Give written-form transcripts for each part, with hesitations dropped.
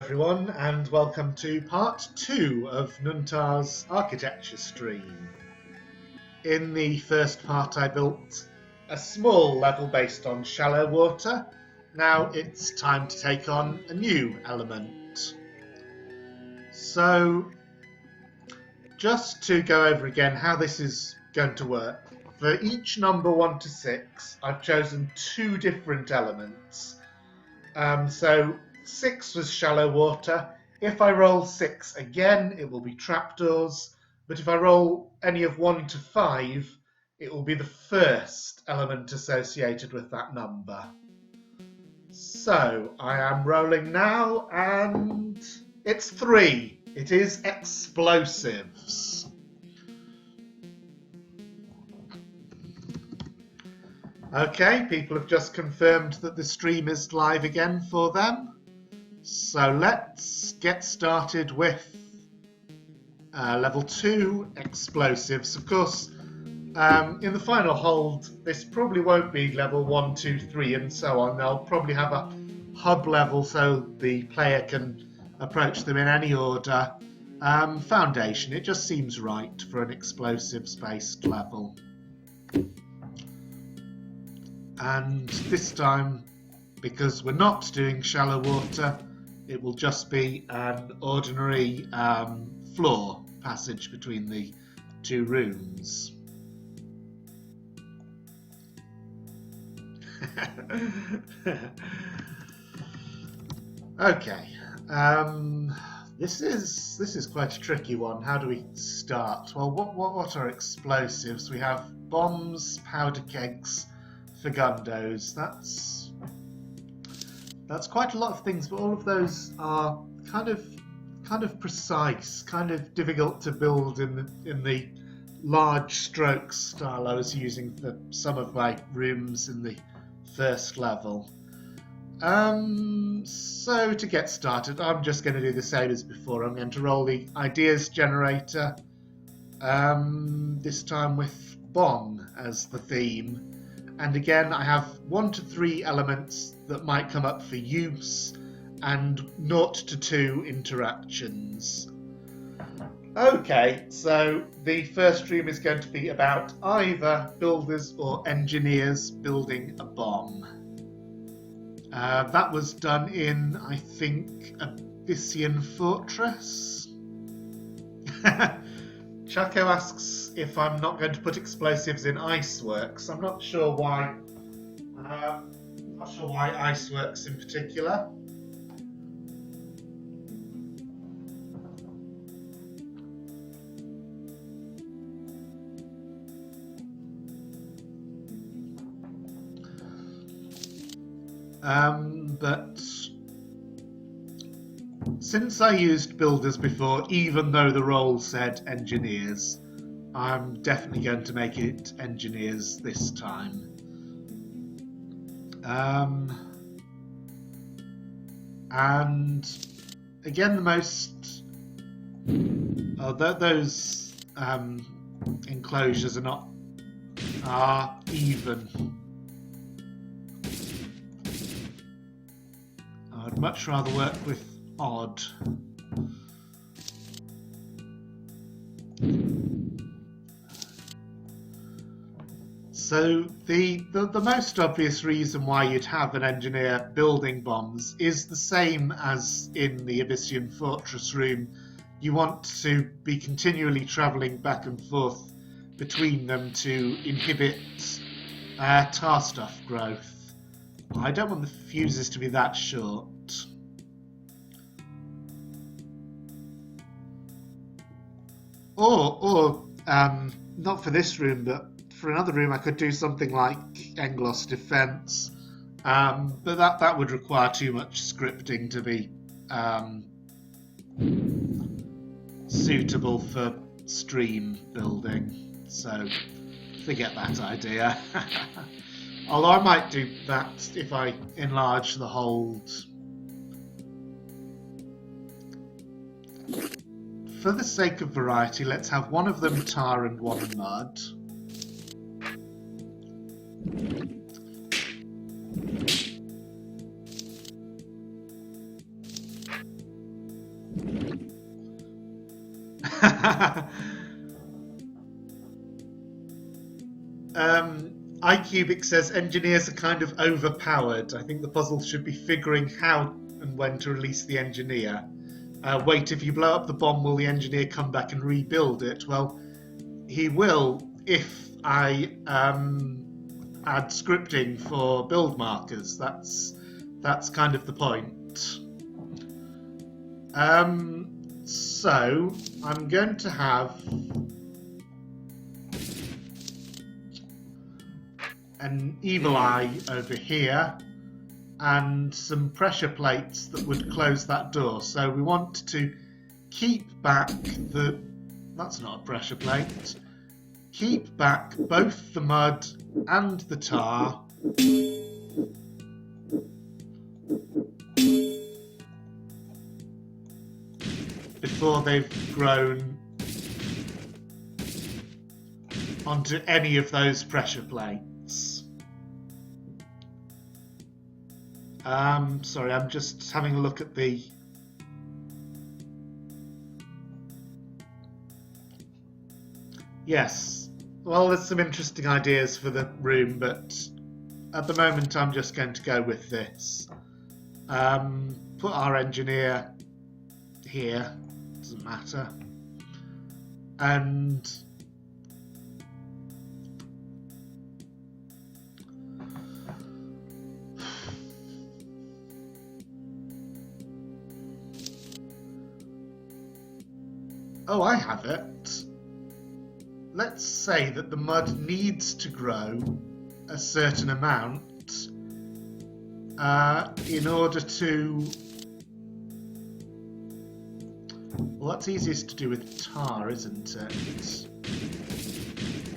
everyone, and welcome to part 2 of Nuntar's architecture stream. In the first part I built a small level based on shallow water. Now it's time to take on a new element. So, just to go over again how this is going to work, for each number 1 to 6 I've chosen 2 different elements. So 6 was shallow water. If I roll 6 again, it will be trapdoors. But if I roll any of 1 to 5, it will be the first element associated with that number. So I am rolling now, and it's 3. It is explosives. Okay, people have just confirmed that the stream is live again for them. So let's get started with level 2 explosives. Of course, in the final hold, this probably won't be level 1, 2, 3 and so on. They'll probably have a hub level so the player can approach them in any order. Foundation, it just seems right for an explosives-based level. And this time, because we're not doing shallow water, it will just be an ordinary floor passage between the 2 rooms. Okay, this is quite a tricky one. How do we start? Well, what are explosives? We have bombs, powder kegs, Fagundos. That's quite a lot of things, but all of those are kind of precise, kind of difficult to build in the large strokes style I was using for some of my rooms in the first level. So to get started, I'm just going to do the same as before. I'm going to roll the ideas generator, this time with bomb as the theme. And again, I have 1 to 3 elements that might come up for use and 0 to 2 interactions. Okay, so the first stream is going to be about either builders or engineers building a bomb. That was done in, I think, Abyssian Fortress. Chaco asks if I'm not going to put explosives in Iceworks. I'm not sure why. Not sure why Iceworks in particular. But since I used builders before, even though the role said engineers, I'm definitely going to make it engineers this time. And again, the most those enclosures are even. I'd much rather work with odd. So the most obvious reason why you'd have an engineer building bombs is the same as in the Abyssian Fortress room. You want to be continually travelling back and forth between them to inhibit tar stuff growth. I don't want the fuses to be that short. Or not for this room, but for another room I could do something like Englos Defense, but that would require too much scripting to be suitable for stream building, so forget that idea. Although I might do that if I enlarge the hold. For the sake of variety, let's have one of them tar and one mud. iCubic says engineers are kind of overpowered. I think the puzzle should be figuring how and when to release the engineer. Wait, if you blow up the bomb, will the engineer come back and rebuild it? Well, he will if I add scripting for build markers. That's kind of the point. So I'm going to have an evil eye over here and some pressure plates that would close that door. So we want to keep back the... That's not a pressure plate. Keep back both the mud and the tar. Before they've grown onto any of those pressure plates. Sorry, I'm just having a look at the... Yes, well, there's some interesting ideas for the room, but at the moment I'm just going to go with this. Put our engineer here, doesn't matter. And oh, I have it. Let's say that the mud needs to grow a certain amount in order to... Well, that's easiest to do with tar, isn't it?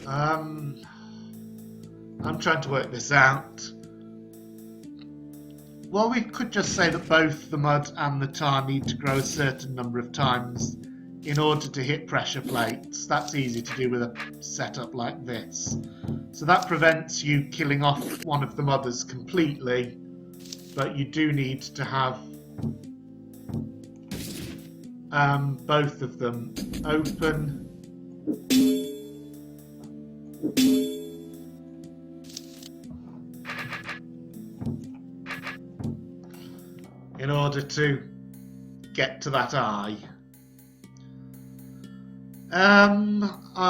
I'm trying to work this out. Well, we could just say that both the mud and the tar need to grow a certain number of times in order to hit pressure plates. That's easy to do with a setup like this. So that prevents you killing off one of the mothers completely, but you do need to have both of them open. In order to get to that eye.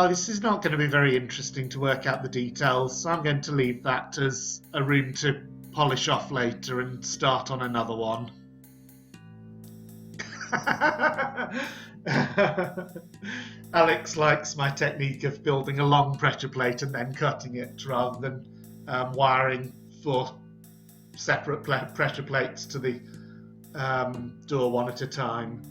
This is not going to be very interesting to work out the details, so I'm going to leave that as a room to polish off later and start on another one. Alex likes my technique of building a long pressure plate and then cutting it rather than wiring 4 separate pressure plates to the door one at a time.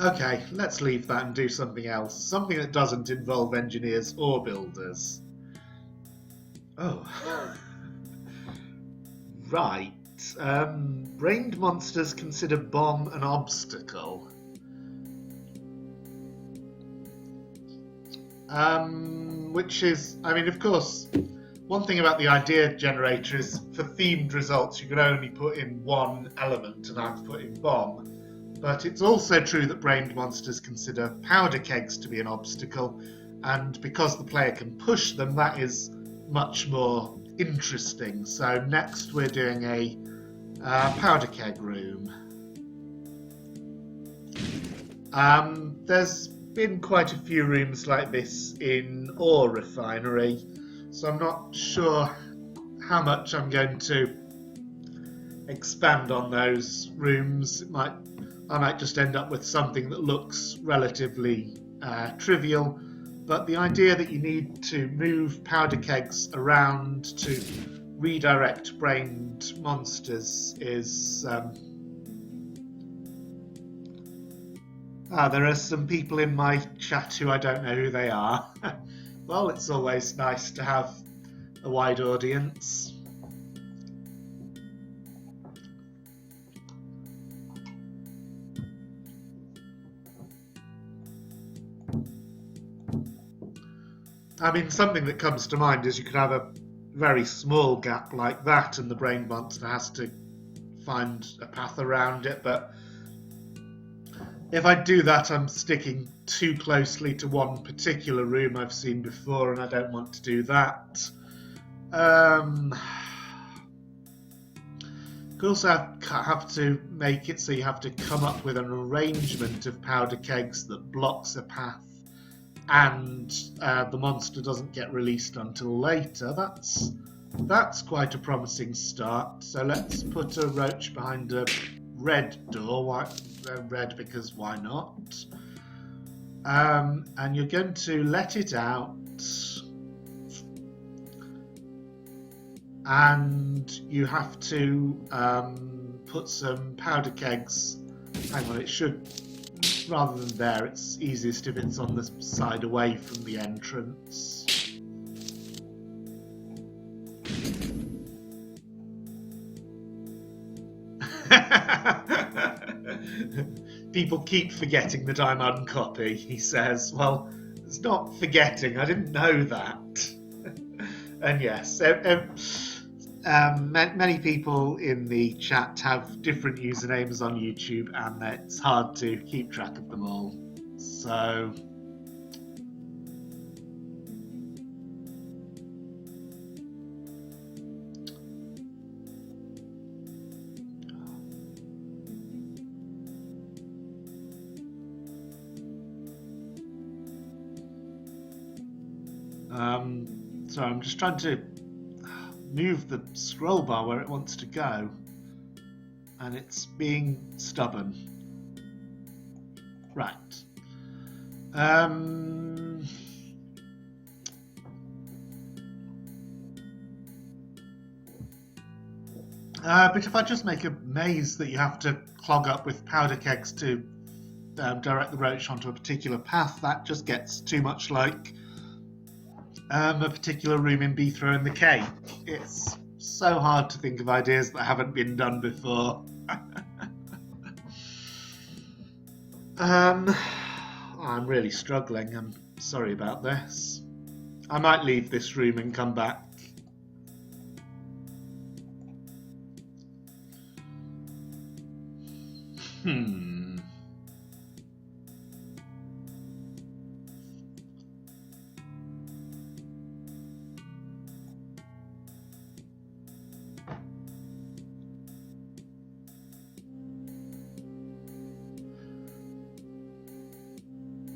Okay, let's leave that and do something else. Something that doesn't involve engineers or builders. Oh. Right. Brained monsters consider bomb an obstacle. Which is, I mean, of course, one thing about the idea generator is for themed results you can only put in one element, and I've put in bomb. But it's also true that brained monsters consider powder kegs to be an obstacle, and because the player can push them, that is much more interesting. So next we're doing a powder keg room. There's been quite a few rooms like this in Ore Refinery, so I'm not sure how much I'm going to expand on those rooms. I might just end up with something that looks relatively trivial, but the idea that you need to move powder kegs around to redirect brained monsters is... there are some people in my chat who I don't know who they are. Well, it's always nice to have a wide audience. I mean, something that comes to mind is you could have a very small gap like that and the brain monster has to find a path around it, but if I do that, I'm sticking too closely to one particular room I've seen before, and I don't want to do that. You also have to make it so you have to come up with an arrangement of powder kegs that blocks a path, and the monster doesn't get released until later. That's quite a promising start. So let's put a roach behind a red door. Why red? Because why not? And you're going to let it out, and you have to put some powder kegs. Hang on, it should, rather than there, it's easiest if it's on the side away from the entrance. People keep forgetting that I'm uncopy, he says. Well, it's not forgetting, I didn't know that. And yes, many people in the chat have different usernames on YouTube, and it's hard to keep track of them all. So sorry, I'm just trying to move the scroll bar where it wants to go, and it's being stubborn. Right. But if I just make a maze that you have to clog up with powder kegs to direct the roach onto a particular path, that just gets too much like a particular room in Be Throwing the Cake. It's so hard to think of ideas that haven't been done before. I'm really struggling. I'm sorry about this. I might leave this room and come back.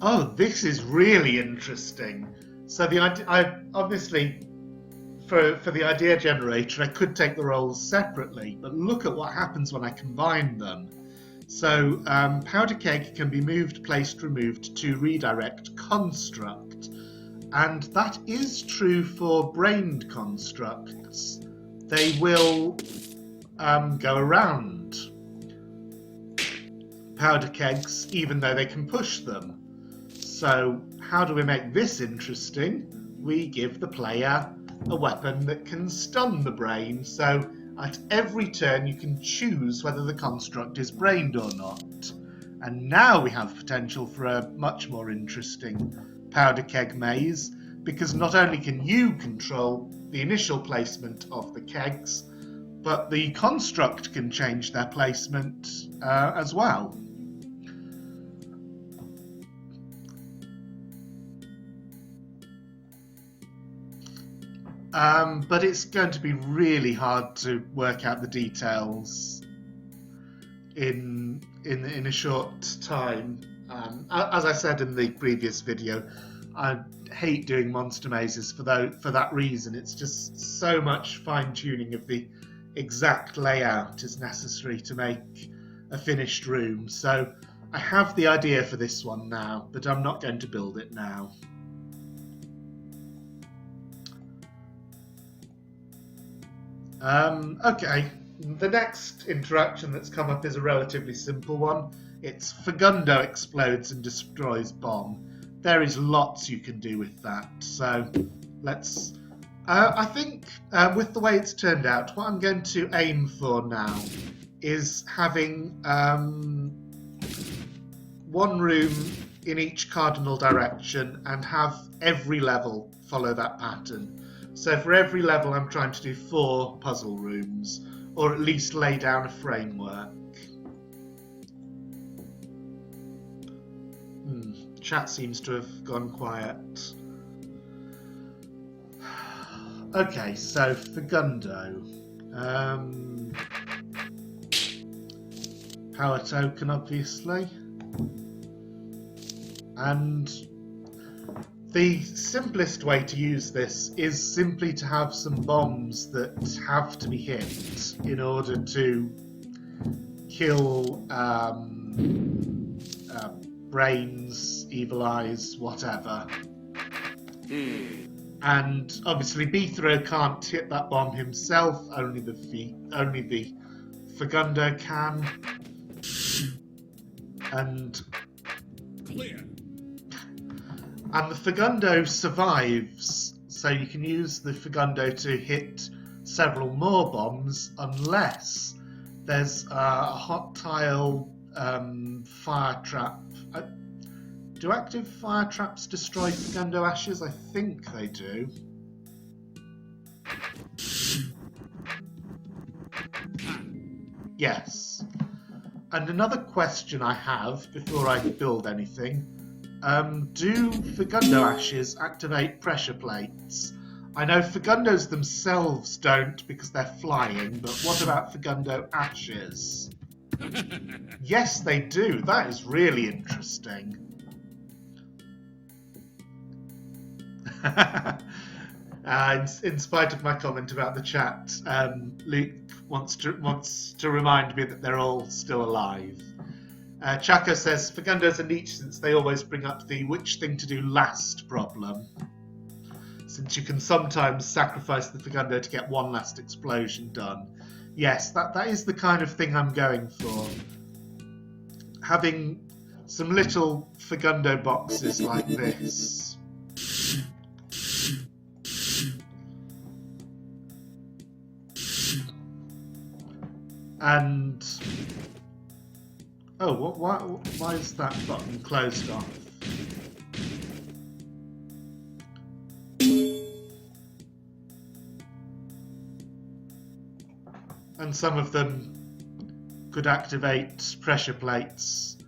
Oh, this is really interesting. So the I obviously for the idea generator, I could take the roles separately, but look at what happens when I combine them. So powder keg can be moved, placed, removed to redirect construct, and that is true for brained constructs. They will go around powder kegs even though they can push them. So how do we make this interesting? We give the player a weapon that can stun the brain, so at every turn you can choose whether the construct is brained or not. And now we have potential for a much more interesting powder keg maze, because not only can you control the initial placement of the kegs, but the construct can change their placement as well. But it's going to be really hard to work out the details in a short time. As I said in the previous video, I hate doing monster mazes for that reason. It's just so much fine-tuning of the exact layout is necessary to make a finished room. So I have the idea for this one now, but I'm not going to build it now. Okay, the next interaction that's come up is a relatively simple one. It's Fagundo explodes and destroys bomb. There is lots you can do with that, so let's... I think with the way it's turned out, what I'm going to aim for now is having one room in each cardinal direction and have every level follow that pattern. So for every level I'm trying to do 4 puzzle rooms, or at least lay down a framework. Chat seems to have gone quiet. Okay, so Fagundo. Power token, obviously. And the simplest way to use this is simply to have some bombs that have to be hit in order to kill brains, evil eyes, whatever. And obviously Bithro can't hit that bomb himself, only the Fagundo can. And the Fagundo survives, so you can use the Fagundo to hit several more bombs unless there's a hot tile fire trap. Do active fire traps destroy Fagundo ashes? I think they do. Yes. And another question I have before I build anything. Do Fagundo ashes activate pressure plates? I know Fagundos themselves don't because they're flying, but what about Fagundo ashes? Yes, they do. That is really interesting. In spite of my comment about the chat, Luke wants to remind me that they're all still alive. Chaco says, Fagundos are niche since they always bring up the which thing to do last problem. Since you can sometimes sacrifice the Fagundo to get one last explosion done. Yes, that is the kind of thing I'm going for. Having some little Fagundo boxes like this. And oh, why is that button closed off? And some of them could activate pressure plates.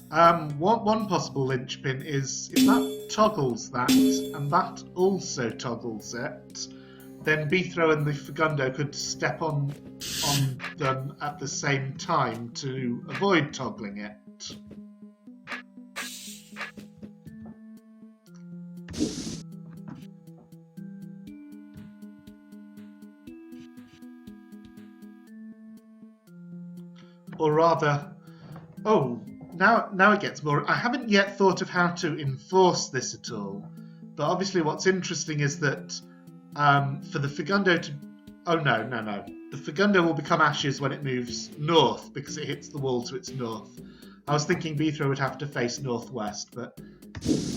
One possible linchpin is if that toggles that, and that also toggles it, then Bithro and the Fagundo could step on them at the same time to avoid toggling it. Or rather, oh, now it gets more. I haven't yet thought of how to enforce this at all, but obviously what's interesting is that for the Fagundo to... Oh, no. The Fagundo will become ashes when it moves north because it hits the wall to its north. I was thinking Bithro would have to face northwest, but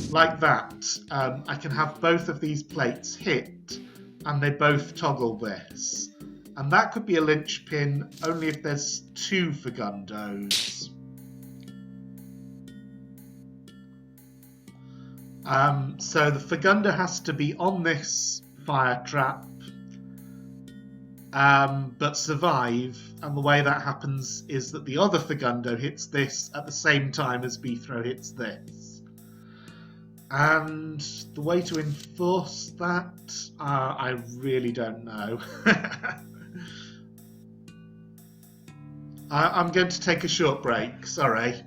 like that, I can have both of these plates hit and they both toggle this. And that could be a linchpin only if there's 2 Fagundos. So the Fagundo has to be on this fire trap, but survive, and the way that happens is that the other Fagundo hits this at the same time as Bithro hits this. And the way to enforce that, I really don't know. I'm going to take a short break, sorry.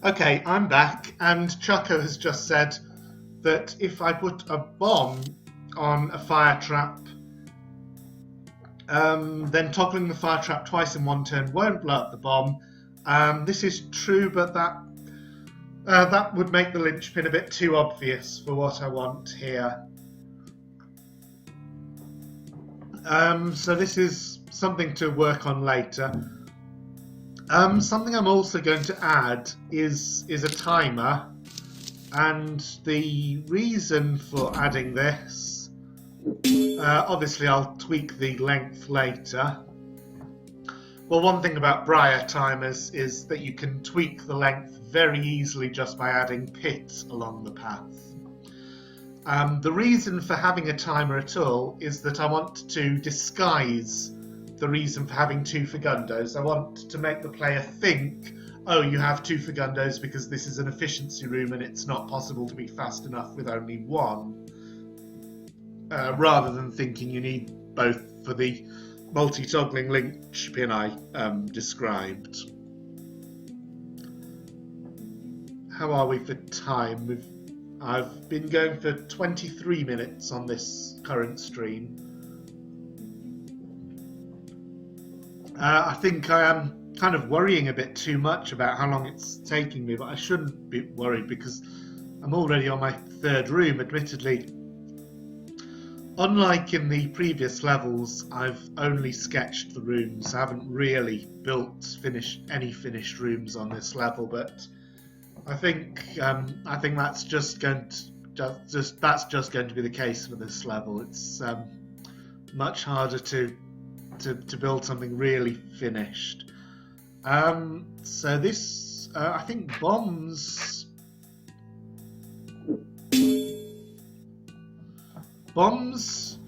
Okay, I'm back, and Choco has just said that if I put a bomb on a fire trap, then toggling the fire trap twice in one turn won't blow up the bomb. This is true, but that would make the linchpin a bit too obvious for what I want here. So this is something to work on later. Something I'm also going to add is a timer, and the reason for adding this, obviously I'll tweak the length later. Well, one thing about Briar timers is that you can tweak the length very easily just by adding pits along the path. The reason for having a timer at all is that I want to disguise the reason for having 2 Fagundos. I want to make the player think, oh, you have 2 Fagundos because this is an efficiency room and it's not possible to be fast enough with only 1, rather than thinking you need both for the multi-toggling linchpin I described. How are we for time? I've been going for 23 minutes on this current stream. I think I am kind of worrying a bit too much about how long it's taking me, but I shouldn't be worried because I'm already on my 3rd room, admittedly. Unlike in the previous levels, I've only sketched the rooms. I haven't really finished any finished rooms on this level, but I think that's just going to be the case for this level. It's much harder to build something really finished. So this, I think bombs,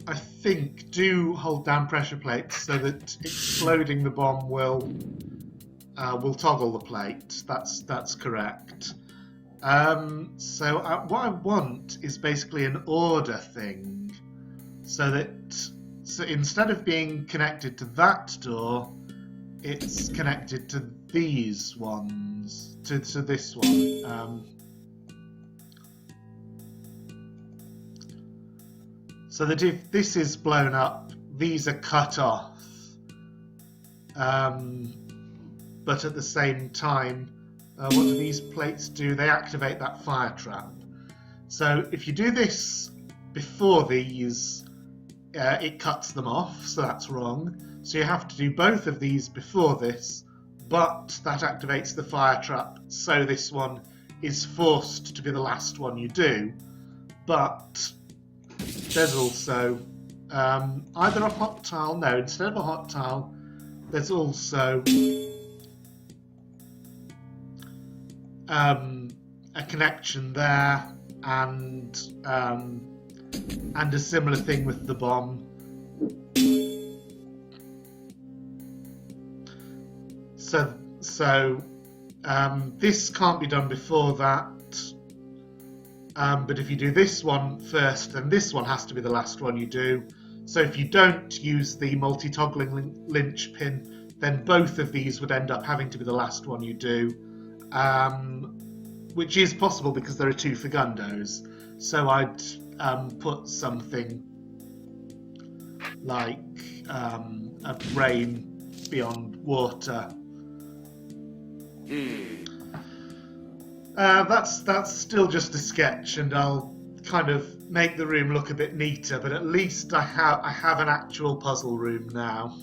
I think, do hold down pressure plates so that exploding the bomb will toggle the plate. That's correct. So what I want is basically an order thing, so instead of being connected to that door, it's connected to these ones, to this one. So that if this is blown up, these are cut off. But at the same time, what do these plates do? They activate that fire trap. So if you do this before these, it cuts them off, so that's wrong. So you have to do both of these before this, but that activates the fire trap, so this one is forced to be the last one you do. But there's also either a hot tile, no, instead of a hot tile, there's also a connection there, and a similar thing with the bomb. So this can't be done before that, but if you do this one first, then this one has to be the last one you do. So if you don't use the multi-toggling linchpin, then both of these would end up having to be the last one you do, which is possible because there are 2 Fagundos. So I'd put something like a brain beyond water. That's still just a sketch, and I'll kind of make the room look a bit neater, but at least I have an actual puzzle room now.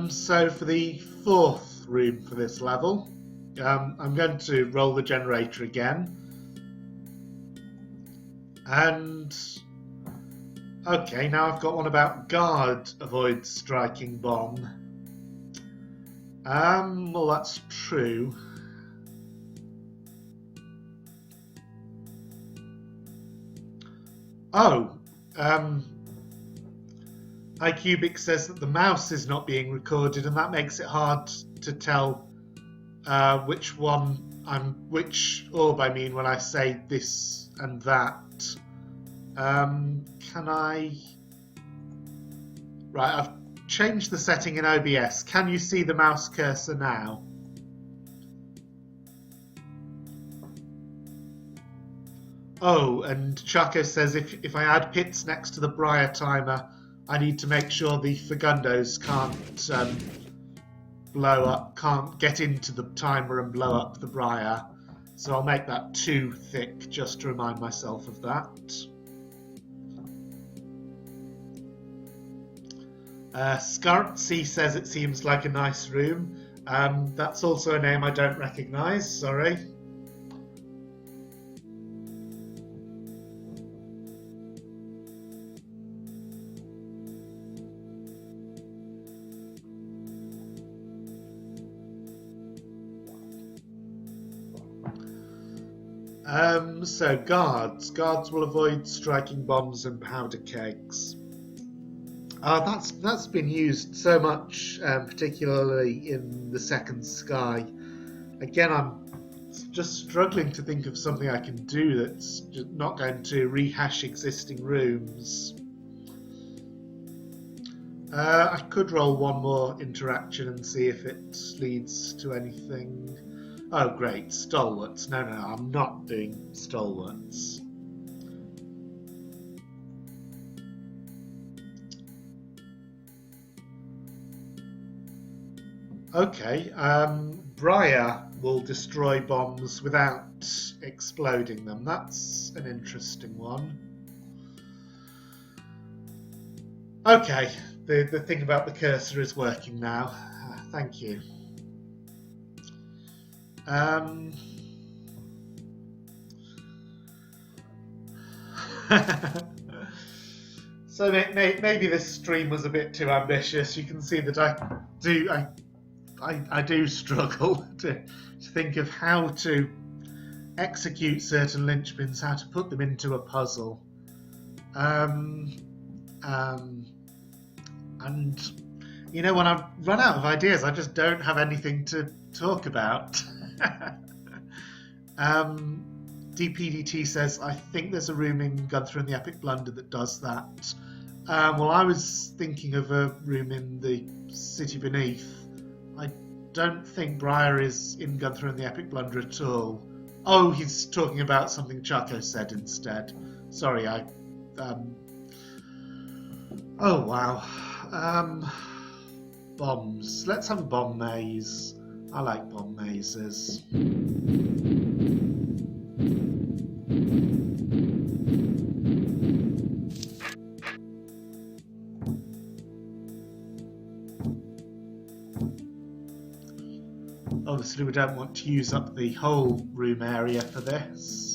So for the 4th room for this level, I'm going to roll the generator again. And okay, now I've got one about guard avoids striking bomb. Well, that's true. Oh, iCubic says that the mouse is not being recorded, and that makes it hard to tell which orb I mean when I say this and that. Can I... Right, I've changed the setting in OBS. Can you see the mouse cursor now? Oh, and Chaco says if I add pits next to the Briar timer, I need to make sure the Fagundos can't blow up, can't get into the timer and blow up the Briar. So I'll make that 2 thick just to remind myself of that. Scartsy says it seems like a nice room. That's also a name I don't recognise, sorry. So guards. Guards will avoid striking bombs and powder kegs. That's been used so much, particularly in the Second Sky. Again, I'm just struggling to think of something I can do that's just not going to rehash existing rooms. I could roll one more interaction and see if it leads to anything. Oh great, stalwarts. No, I'm not doing stalwarts. Okay, Briar will destroy bombs without exploding them. That's an interesting one. Okay, the thing about the cursor is working now. Thank you. So maybe this stream was a bit too ambitious. You can see that I do struggle to think of how to execute certain linchpins, how to put them into a puzzle. And you know, when I run out of ideas, I just don't have anything to talk about. DPDT says, I think there's a room in Gunther and the Epic Blunder that does that. Well, I was thinking of a room in the City Beneath. I don't think Briar is in Gunther and the Epic Blunder at all. Oh, he's talking about something Chaco said instead. Sorry, oh, wow. Bombs. Let's have a bomb maze. I like bomb mazes. Obviously, we don't want to use up the whole room area for this.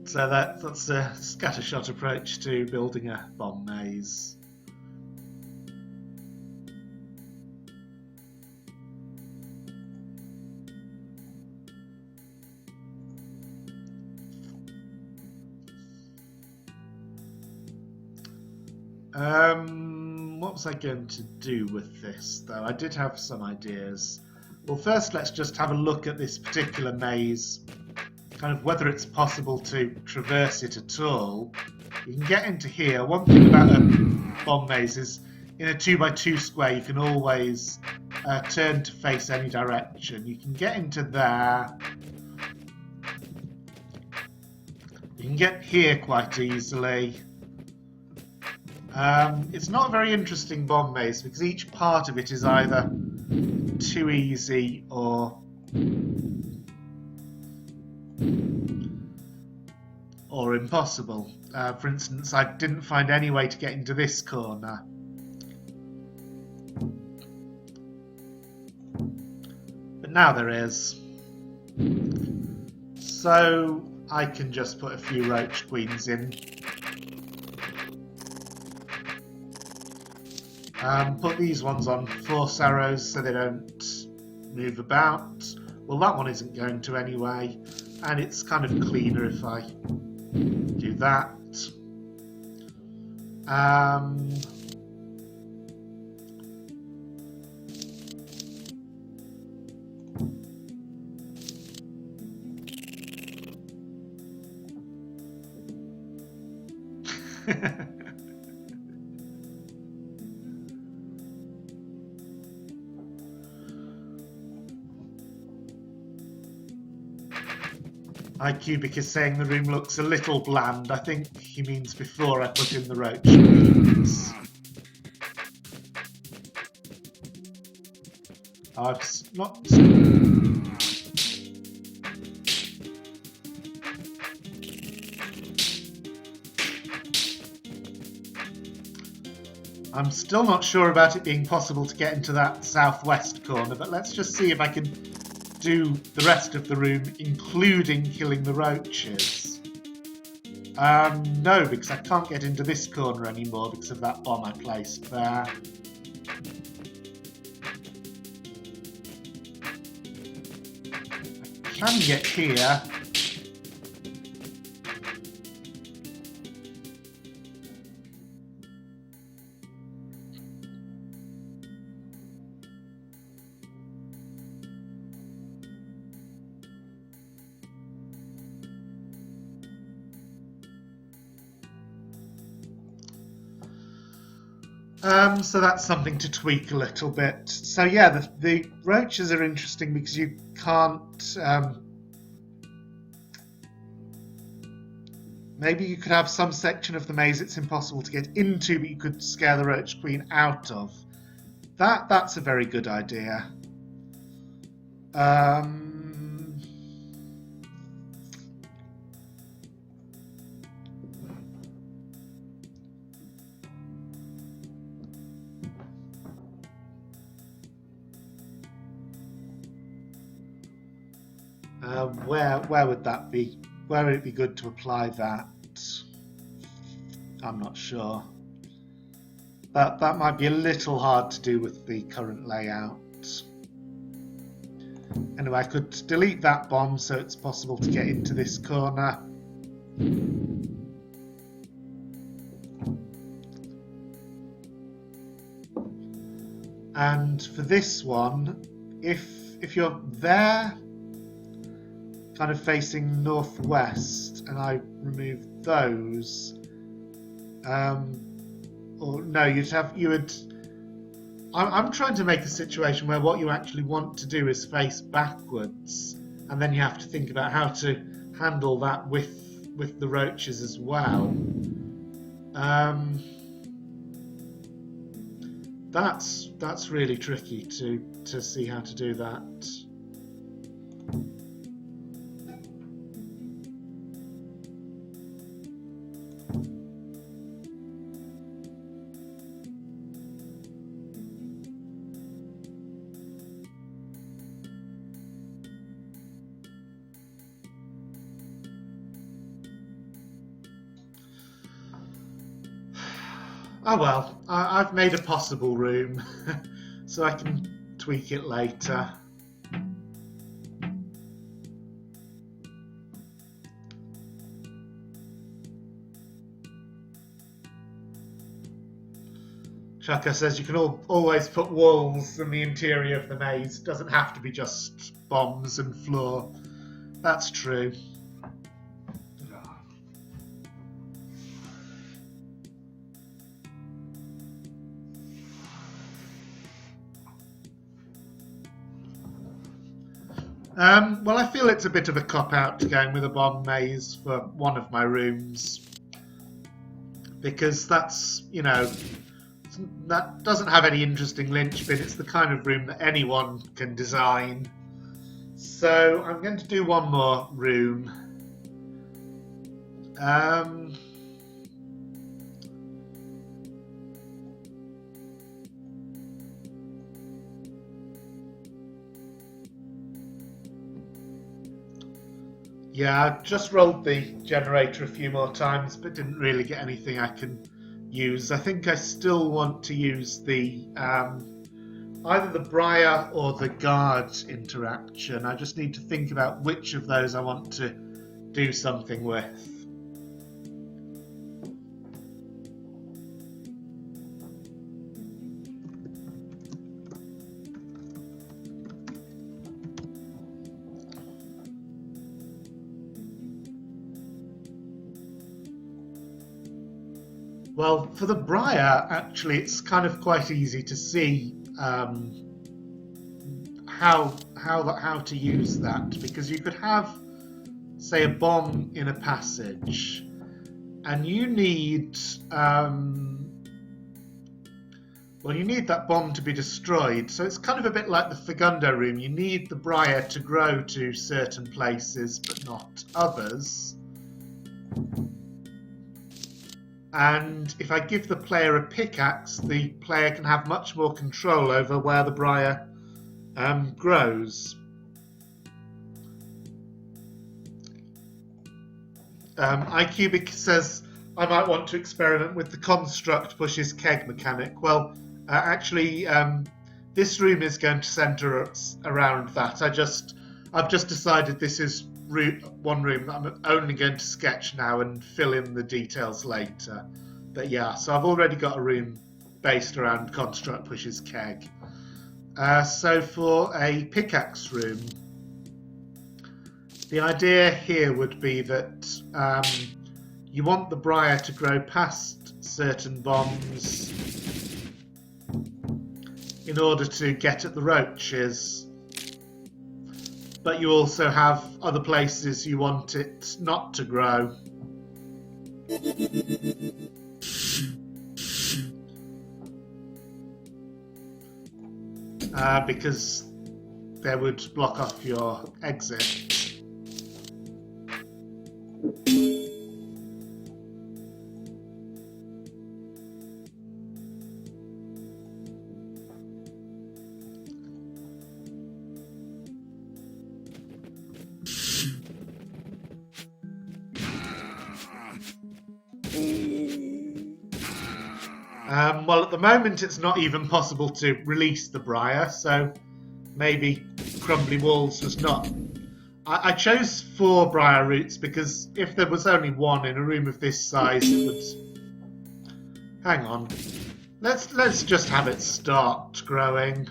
So that's a scattershot approach to building a bomb maze. What was I going to do with this, though? I did have some ideas. Well, first let's just have a look at this particular maze, kind of whether it's possible to traverse it at all. You can get into here. One thing about a bomb maze is in a 2x2 square you can always turn to face any direction. You can get into there. You can get here quite easily. It's not a very interesting bomb maze because each part of it is either too easy or impossible. For instance, I didn't find any way to get into this corner. But now there is. So I can just put a few roach queens in. Put these ones on force arrows so they don't move about. Well, that one isn't going to anyway, and it's kind of cleaner if I do that. iCubic is saying the room looks a little bland. I think he means before I put in the roach queens. I've not... I'm still not sure about it being possible to get into that southwest corner, but let's just see if I can do the rest of the room, including killing the roaches. No, because I can't get into this corner anymore because of that bomb I placed there. I can get here. So that's something to tweak a little bit. So yeah, the roaches are interesting because you can't... maybe you could have some section of the maze it's impossible to get into, but you could scare the roach queen out of. That's a very good idea. Where would that be? Where would it be good to apply that? I'm not sure. That might be a little hard to do with the current layout. Anyway, I could delete that bomb so it's possible to get into this corner. And for this one, if you're there, kind of facing northwest, and I remove those, or no, you would. I'm trying to make a situation where what you actually want to do is face backwards, and then you have to think about how to handle that with the roaches as well. That's really tricky to see how to do that. Oh well, I've made a possible room, so I can tweak it later. Chaka says you can always put walls in the interior of the maze. It doesn't have to be just bombs and floor. That's true. Well, I feel it's a bit of a cop-out to going with a bomb maze for one of my rooms, because that's, you know, that doesn't have any interesting linchpin. It's the kind of room that anyone can design. So I'm going to do one more room. Yeah, I just rolled the generator a few more times, but didn't really get anything I can use. I think I still want to use the either the Briar or the Guard interaction. I just need to think about which of those I want to do something with. Well, for the Briar, actually, it's kind of quite easy to see how to use that, because you could have, say, a bomb in a passage, and you need well, you need that bomb to be destroyed. So it's kind of a bit like the Fagundo room. You need the Briar to grow to certain places, but not others. And if I give the player a pickaxe, the player can have much more control over where the Briar grows. iCubic says, I might want to experiment with the construct pushes keg mechanic. Well, actually, this room is going to centre around that. I've just decided this is one room that I'm only going to sketch now and fill in the details later. But yeah, so I've already got a room based around construct pushes keg. So for a pickaxe room, the idea here would be that you want the Briar to grow past certain bombs in order to get at the roaches, but you also have other places you want it not to grow. Because they would block off your exit. Well, at the moment it's not even possible to release the Briar, so maybe Crumbly Walls was not. I chose 4 Briar roots because if there was only one in a room of this size, it would. Hang on, let's just have it start growing.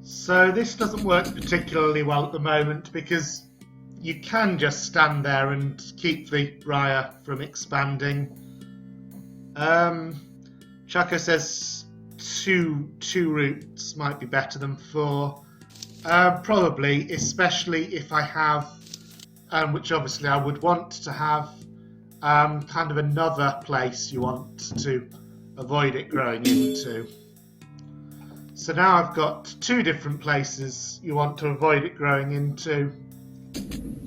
So this doesn't work particularly well at the moment because you can just stand there and keep the Briar from expanding. Chaco says two roots might be better than 4. Probably, especially if I have, which obviously I would want to have, kind of another place you want to avoid it growing into. So now I've got 2 different places you want to avoid it growing into,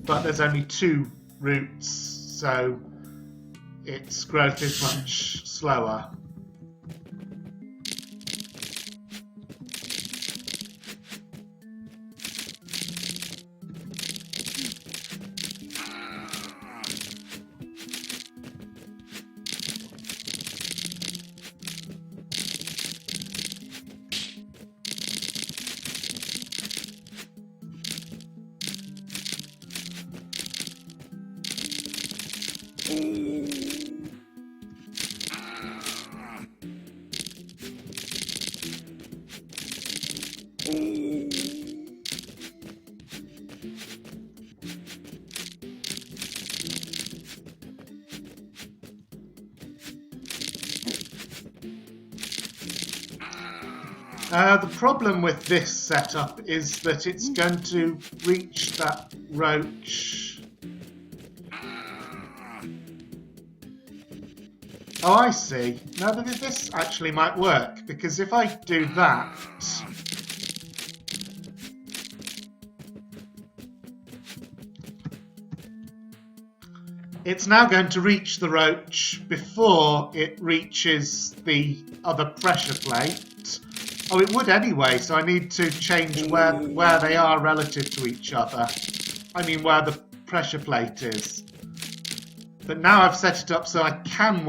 but there's only 2 roots, so its growth is much slower. The problem with this setup is that it's going to reach that roach. Oh, I see. Now this actually might work, because if I do that, it's now going to reach the roach before it reaches the other pressure plate. Oh, it would anyway, so I need to change where they are relative to each other. I mean, where the pressure plate is. But now I've set it up so I can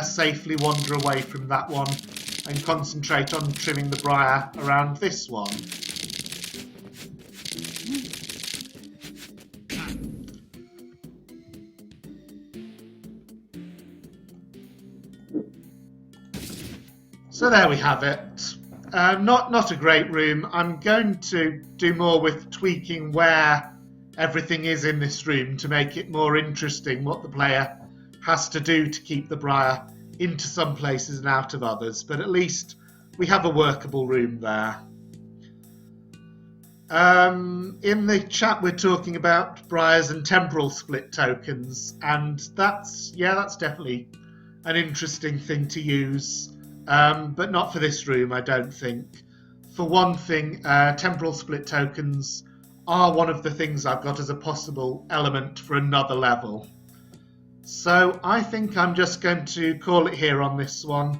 safely wander away from that one and concentrate on trimming the briar around this one. So there we have it. Not a great room. I'm going to do more with tweaking where everything is in this room to make it more interesting, what the player has to do to keep the briar into some places and out of others. But at least we have a workable room there. In the chat we're talking about briars and temporal split tokens, and that's definitely an interesting thing to use. But not for this room, I don't think. For one thing, temporal split tokens are one of the things I've got as a possible element for another level. So I think I'm just going to call it here on this one.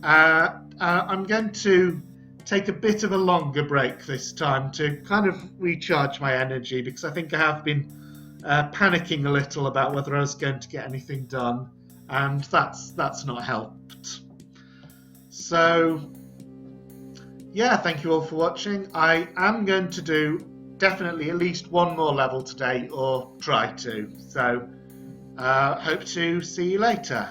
I'm going to take a bit of a longer break this time to kind of recharge my energy, because I think I have been panicking a little about whether I was going to get anything done, and that's not helped. So, yeah, thank you all for watching. I am going to do definitely at least one more level today, or try to. So, hope to see you later.